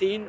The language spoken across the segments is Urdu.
3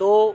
2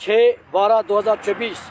6/12/2024,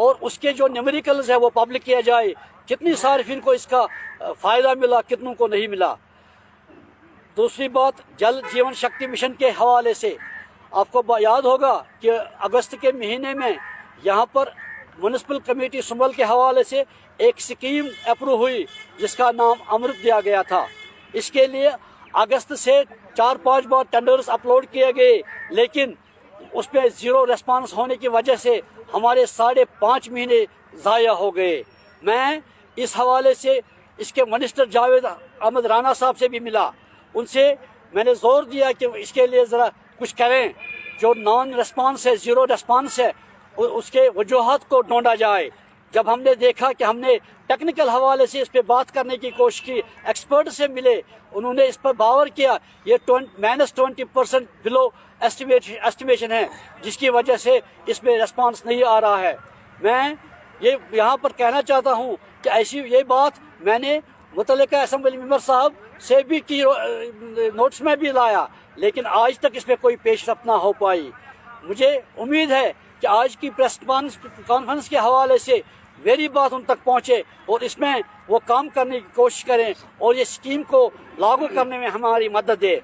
اور اس کے جو نیومیریکلز ہے وہ پبلک کیا جائے، کتنی صارفین کو اس کا فائدہ ملا، کتنوں کو نہیں ملا۔ دوسری بات، جل جیون شکتی مشن کے حوالے سے آپ کو یاد ہوگا کہ اگست کے مہینے میں یہاں پر میونسپل کمیٹی سنبل کے حوالے سے ایک سکیم اپروو ہوئی جس کا نام امرت دیا گیا تھا۔ اس کے لیے اگست سے 4-5 بار ٹینڈرز اپلوڈ کیے گئے، لیکن اس میں زیرو ریسپانس ہونے کی وجہ سے ہمارے 5.5 مہینے ضائع ہو گئے۔ میں اس حوالے سے اس کے منسٹر جاوید احمد رانا صاحب سے بھی ملا، ان سے میں نے زور دیا کہ اس کے لیے ذرا کچھ کریں۔ جو نان ریسپانس ہے، زیرو ریسپانس ہے، اس کے وجوہات کو ڈھونڈا جائے۔ جب ہم نے دیکھا کہ ہم نے ٹیکنیکل حوالے سے اس پہ بات کرنے کی کوشش کی، ایکسپرٹ سے ملے، انہوں نے اس پر باور کیا یہ -20% بلو ایسٹیمیشن ہے، جس کی وجہ سے اس میں ریسپانس نہیں آ رہا ہے۔ میں یہ یہاں پر کہنا چاہتا ہوں کہ ایسی یہ بات میں نے متعلقہ اسمبلی ممبر صاحب سے بھی کی، نوٹس میں بھی لایا، لیکن آج تک اس میں کوئی پیش رفت نہ ہو پائی۔ مجھے امید ہے کہ آج کی پریس کانفرنس کے حوالے سے میری بات ان تک پہنچے اور اس میں وہ کام کرنے کی کوشش کریں اور یہ اسکیم کو لاگو کرنے میں ہماری مدد دے۔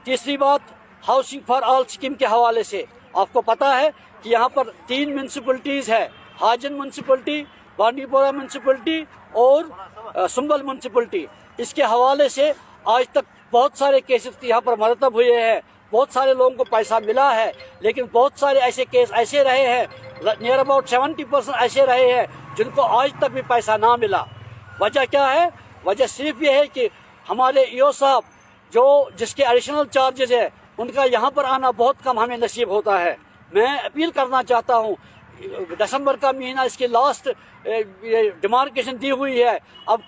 تیسری بات، ہاؤسنگ فار آل اسکیم کے حوالے سے آپ کو پتہ ہے کہ یہاں پر 3 میونسپلٹیز ہے، حاجن میونسپلٹی، بانڈی پورہ میونسپلٹی اور سنبل میونسپلٹی۔ اس کے حوالے سے آج تک بہت سارے کیسز یہاں پر مرتب ہوئے ہیں، بہت سارے لوگوں کو پیسہ ملا ہے، لیکن بہت سارے ایسے کیس ایسے رہے ہیں، نیئر اباؤٹ 70% ایسے رہے ہیں جن کو آج تک بھی پیسہ نہ ملا۔ وجہ کیا ہے؟ وجہ صرف یہ ہے کہ ہمارے ایو صاحب جس کے ایڈیشنل چارجز ہے ان کا یہاں پر آنا بہت کم ہمیں نصیب ہوتا ہے۔ میں اپیل کرنا چاہتا ہوں، دسمبر کا مہینہ اس کی لاسٹ ڈیمارکیشن دی ہوئی ہے، اب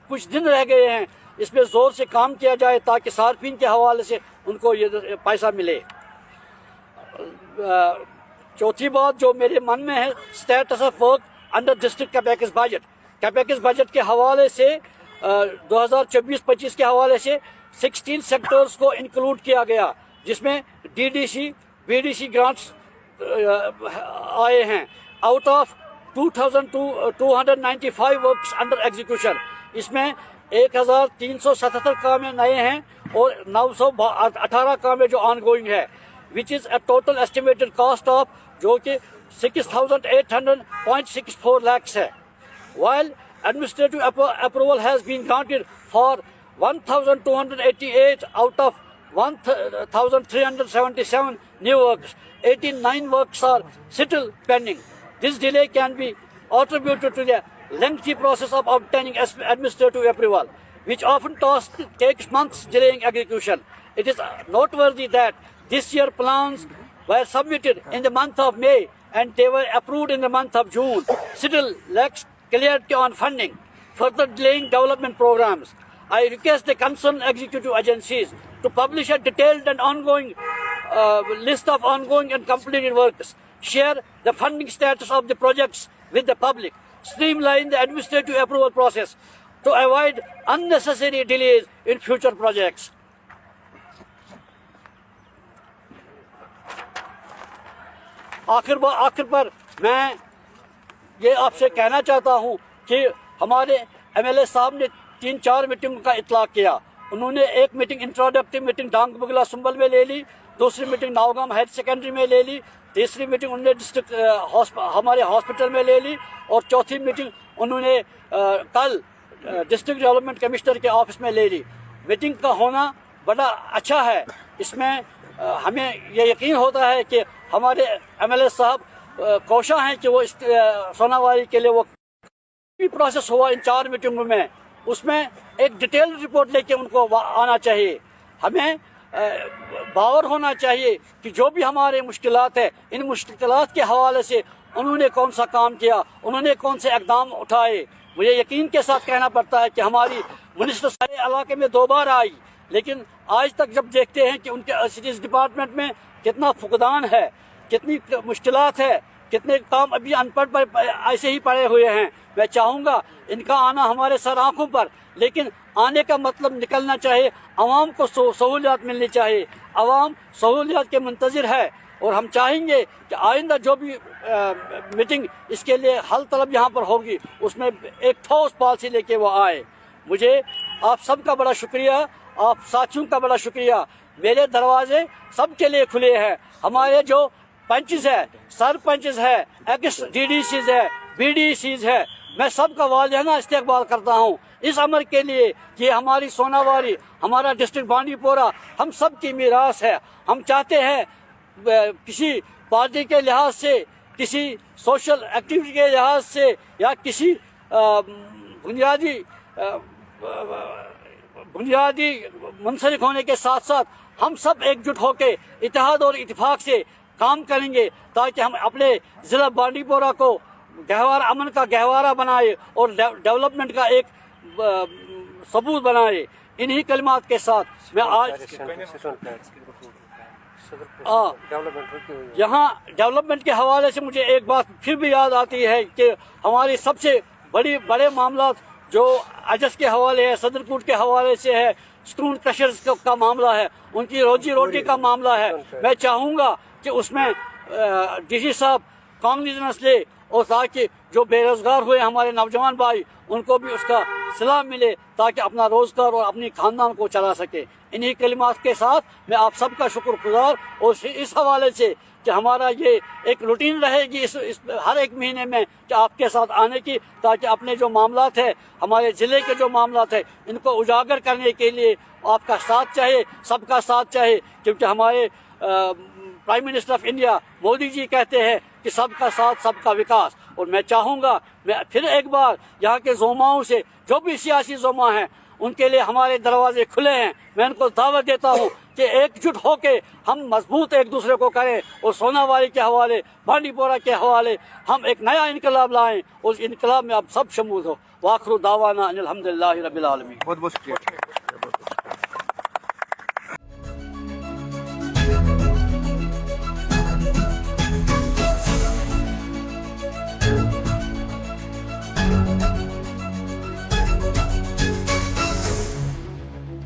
کچھ دن رہ گئے ہیں، اس پہ زور سے کام کیا جائے تاکہ صارفین کے حوالے سے ان کو یہ پیسہ ملے۔ چوتھی بات جو میرے من میں ہے، status of work under district capex budget. Capex budget کے حوالے سے 2024-25 کے حوالے سے 16 سیکٹرز کو انکلوڈ کیا گیا، جس میں DDC BDC گرانٹس آئے ہیں۔ Out of 2295 works under execution, اس میں 1377 کام نئے ہیں اور 918 کام جو آن گوئنگ ہے، which is a total estimated cost of جو کہ 6800.64 lakhs ہے۔ While administrative approval has been granted for 1288 out of 1377 new works, 89 works are still pending. This delay can be attributed to the lengthy process of obtaining administrative approval, which often takes months delaying execution. It is noteworthy that this year plans were submitted in the month of May and they were approved in the month of June. Still lacks clarity on funding, further delaying development programs. I request the concerned executive agencies to publish a detailed and ongoing list of ongoing and completed works, share the funding status of the projects with the public, streamline the administrative approval process to avoid unnecessary delays in future projects. آخر پر میں یہ آپ سے کہنا چاہتا ہوں کہ ہمارے MLA صاحب نے 3-4 میٹنگوں کا اطلاق کیا۔ انہوں نے ایک میٹنگ انٹروڈکٹیو میٹنگ ڈانگ بگلا سنبل میں لے لی، دوسری میٹنگ ناؤگام ہائر سیکنڈری میں لے لی، تیسری میٹنگ انہوں نے ڈسٹرکٹ ہمارے ہاسپٹل میں لے لی، اور چوتھی میٹنگ انہوں نے کل ڈسٹرکٹ ڈیولپمنٹ کمشنر کے آفس میں لے لی۔ میٹنگ کا ہونا بڑا اچھا ہے، اس میں ہمیں یہ یقین ہوتا ہے کہ ہمارے MLA صاحب کوشاں ہیں کہ وہ اس سوناواری کے لیے وہ پروسیس ہوا ان 4 میٹنگوں میں، اس میں ایک ڈیٹیل رپورٹ لے کے ان کو آنا چاہیے۔ ہمیں باور ہونا چاہیے کہ جو بھی ہمارے مشکلات ہیں، ان مشکلات کے حوالے سے انہوں نے کون سا کام کیا، انہوں نے کون سے اقدام اٹھائے۔ مجھے یقین کے ساتھ کہنا پڑتا ہے کہ ہماری منسٹر سارے علاقے میں 2 بار آئی، لیکن آج تک جب دیکھتے ہیں کہ ان کے اس ڈپارٹمنٹ میں کتنا فقدان ہے، کتنی مشکلات ہے، کتنے کام ابھی ان پڑھ پر ایسے ہی پڑے ہوئے ہیں، میں چاہوں گا ان کا آنا ہمارے سر آنکھوں پر، لیکن آنے کا مطلب نکلنا چاہیے، عوام کو سہولیات ملنی چاہیے۔ عوام سہولیات کے منتظر ہے، اور ہم چاہیں گے کہ آئندہ جو بھی میٹنگ اس کے لیے حل طلب یہاں پر ہوگی اس میں ایک ٹھوس پالیسی لے کے وہ آئے. مجھے آپ سب کا بڑا شکریہ, آپ ساتھیوں کا بڑا شکریہ. میرے دروازے سب کے لیے کھلے ہیں. ہمارے جو پنچز ہے, سرپنچز ہے, ایکس ڈی ڈی سیز ہے, بی ڈی سیز ہے, میں سب کا والہانہ استقبال کرتا ہوں اس عمل کے لیے کہ ہماری سوناواری, ہمارا ڈسٹرکٹ بانڈی پورہ ہم سب کی میراث ہے. ہم چاہتے ہیں کسی پارٹی کے لحاظ سے, کسی سوشل ایکٹیویٹی کے لحاظ سے یا کسی بنیادی منسلک ہونے کے ساتھ ساتھ ہم سب ایک جٹ ہو کے اتحاد اور اتفاق سے کام کریں گے تاکہ ہم اپنے ضلع بانڈی پورہ کو گہوارہ, امن کا گہوارہ بنائے اور ڈیولپمنٹ کا ایک ثبوت بنائے. انہی کلمات کے ساتھ میں آج یہاں ڈیولپمنٹ کے حوالے سے مجھے ایک بات پھر بھی یاد آتی ہے کہ ہماری سب سے بڑے معاملات جو اجس کے حوالے ہے, صدر کوٹ کے حوالے سے ہے, اسٹون کرشرز کا معاملہ ہے, ان کی روزی روٹی کا معاملہ ہے. میں چاہوں گا کہ اس میں ڈی سی صاحب کانگنیزنس لے اور تاکہ جو بے روزگار ہوئے ہمارے نوجوان بھائی ان کو بھی اس کا صلاح ملے تاکہ اپنا روزگار اور اپنی خاندان کو چلا سکے. انہی کلمات کے ساتھ میں آپ سب کا شکر گزار اور اس حوالے سے کہ ہمارا یہ ایک روٹین رہے گی اس ہر ایک مہینے میں کہ آپ کے ساتھ آنے کی, تاکہ اپنے جو معاملات ہیں, ہمارے ضلع کے جو معاملات ہیں, ان کو اجاگر کرنے کے لیے آپ کا ساتھ چاہیے, سب کا ساتھ چاہیے. کیونکہ ہمارے prime minister of India Modi ji کہتے ہیں کہ سب کا ساتھ سب کا وکاس. اور میں چاہوں گا, میں پھر ایک بار یہاں کے زوماؤں سے, جو بھی سیاسی زوما ہیں ان کے لیے ہمارے دروازے کھلے ہیں. میں ان کو دعوت دیتا ہوں کہ ایک جٹ ہو کے ہم مضبوط ایک دوسرے کو کریں اور سوناواری کے حوالے, بانڈی پورہ کے حوالے ہم ایک نیا انقلاب لائیں اور اس انقلاب میں آپ سب شمول ہو. وآخر دعوانا ان الحمدللہ رب العالمین. بہت بہت شکریہ.